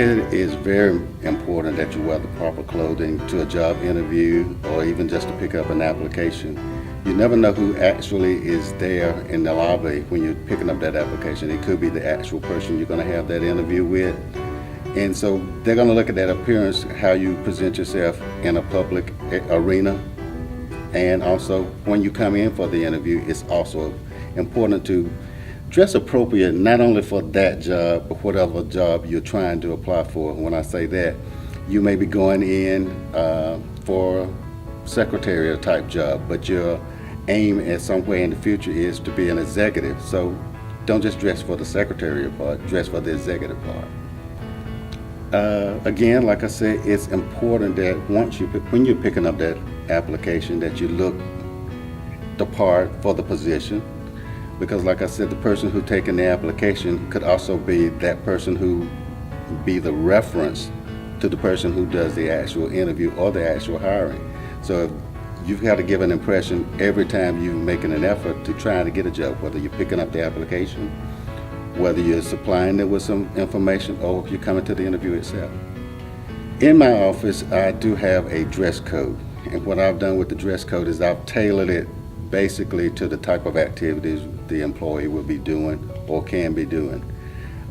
it is very important that you wear the proper clothing to a job interview or even just to pick up an application. You never know who actually is there in the lobby when you're picking up that application. It could be the actual person you're going to have that interview with. And so they're going to look at that appearance, how you present yourself in a public arena. And also when you come in for the interview, it's also important to dress appropriate, not only for that job, but whatever job you're trying to apply for. When I say that, you may be going in for a secretarial type job, but your aim at somewhere in the future is to be an executive. So don't just dress for the secretarial part, dress for the executive part. Again, like I said, it's important that when you're picking up that application, that you look the part for the position. Because like I said, the person who taking the application could also be that person who be the reference to the person who does the actual interview or the actual hiring. So you've got to give an impression every time you're making an effort to try to get a job, whether you're picking up the application, whether you're supplying it with some information, or if you're coming to the interview itself. In my office, I do have a dress code. And what I've done with the dress code is I've tailored it basically to the type of activities the employee will be doing or can be doing.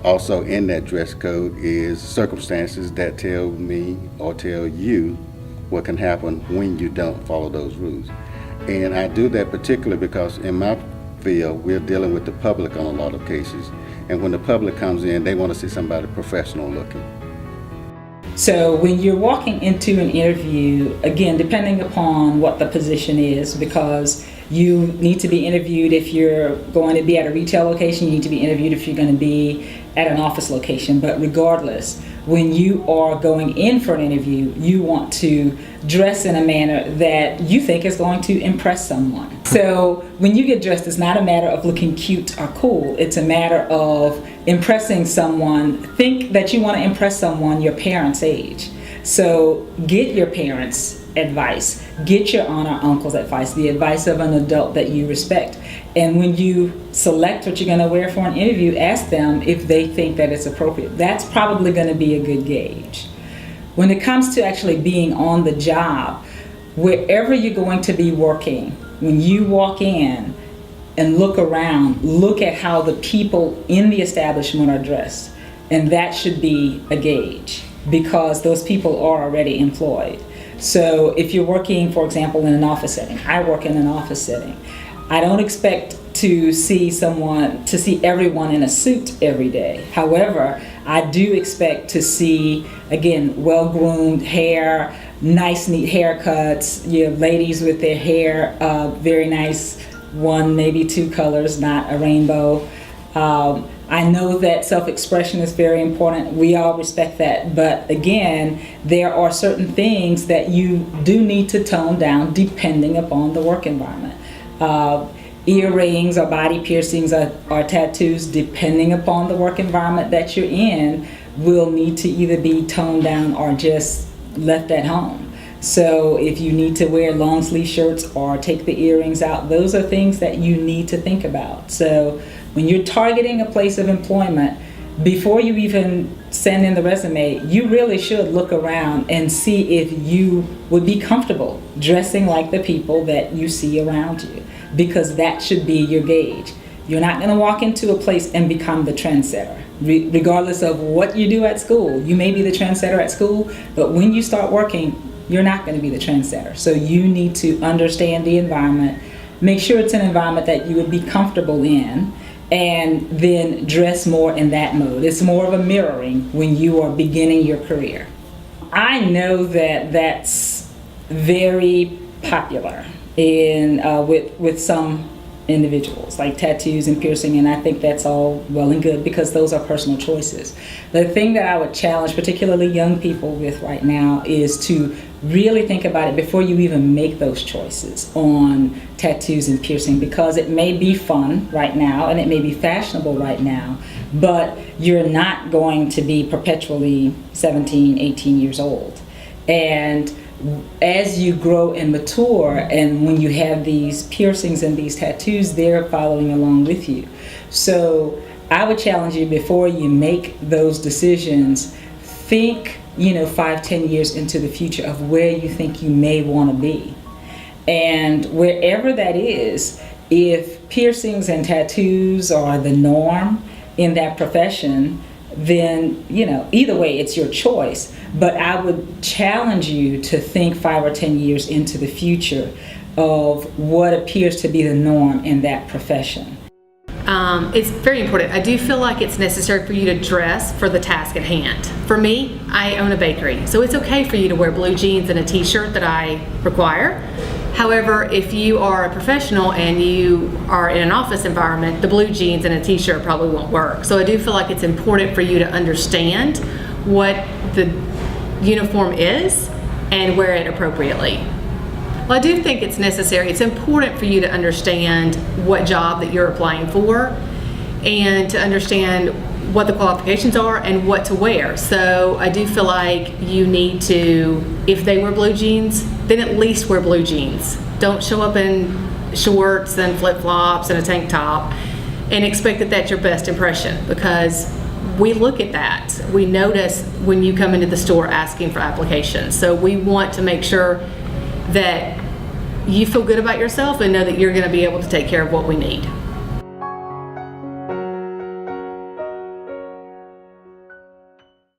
Also in that dress code is circumstances that tell me or tell you what can happen when you don't follow those rules. And I do that particularly because in my field, we're dealing with the public on a lot of cases. And when the public comes in, they want to see somebody professional looking. So when you're walking into an interview, again, depending upon what the position is, because you need to be interviewed if you're going to be at a retail location, you need to be interviewed if you're going to be at an office location. But regardless, when you are going in for an interview, you want to dress in a manner that you think is going to impress someone. So when you get dressed, it's not a matter of looking cute or cool. It's a matter of impressing someone. Think that you want to impress someone your parents' age. So get your parents' advice, get your aunt or uncle's advice, the advice of an adult that you respect. And when you select what you're going to wear for an interview, ask them if they think that it's appropriate. That's probably going to be a good gauge. When it comes to actually being on the job, wherever you're going to be working, when you walk in and look around, look at how the people in the establishment are dressed. And that should be a gauge because those people are already employed. So if you're working, for example, in an office setting, I work in an office setting. I don't expect to see everyone in a suit every day. However, I do expect to see, again, well-groomed hair, nice, neat haircuts. You have ladies with their hair very nice, one, maybe two colors, not a rainbow. I know that self-expression is very important. We all respect that. But again, there are certain things that you do need to tone down depending upon the work environment. Earrings or body piercings or tattoos, depending upon the work environment that you're in, will need to either be toned down or just left at home. So if you need to wear long sleeve shirts or take the earrings out, those are things that you need to think about. So when you're targeting a place of employment, before you even send in the resume, you really should look around and see if you would be comfortable dressing like the people that you see around you, because that should be your gauge. You're not going to walk into a place and become the trendsetter. Regardless of what you do at school, you may be the trendsetter at school, but when you start working, you're not going to be the trendsetter. So you need to understand the environment, make sure it's an environment that you would be comfortable in, and then dress more in that mode. It's more of a mirroring when you are beginning your career. I know that that's very popular with some individuals, like tattoos and piercing, and I think that's all well and good because those are personal choices. The thing that I would challenge particularly young people with right now is to really think about it before you even make those choices on tattoos and piercing, because it may be fun right now and it may be fashionable right now, but you're not going to be perpetually 17, 18 years old. And as you grow and mature, and when you have these piercings and these tattoos, they're following along with you. So I would challenge you, before you make those decisions, think, 5-10 years into the future of where you think you may want to be. And wherever that is, if piercings and tattoos are the norm in that profession, then, either way, it's your choice. But I would challenge you to think 5 or 10 years into the future of what appears to be the norm in that profession. It's very important. I do feel like it's necessary for you to dress for the task at hand. For me, I own a bakery, so it's okay for you to wear blue jeans and a t-shirt that I require. However, if you are a professional and you are in an office environment, the blue jeans and a t-shirt probably won't work. So I do feel like it's important for you to understand what the uniform is and wear it appropriately. Well, I do think it's necessary. It's important for you to understand what job that you're applying for and to understand what the qualifications are and what to wear. So I do feel like you need to, if they wear blue jeans, then at least wear blue jeans. Don't show up in shorts and flip-flops and a tank top and expect that that's your best impression, because we look at that. We notice when you come into the store asking for applications. So we want to make sure that you feel good about yourself and know that you're going to be able to take care of what we need.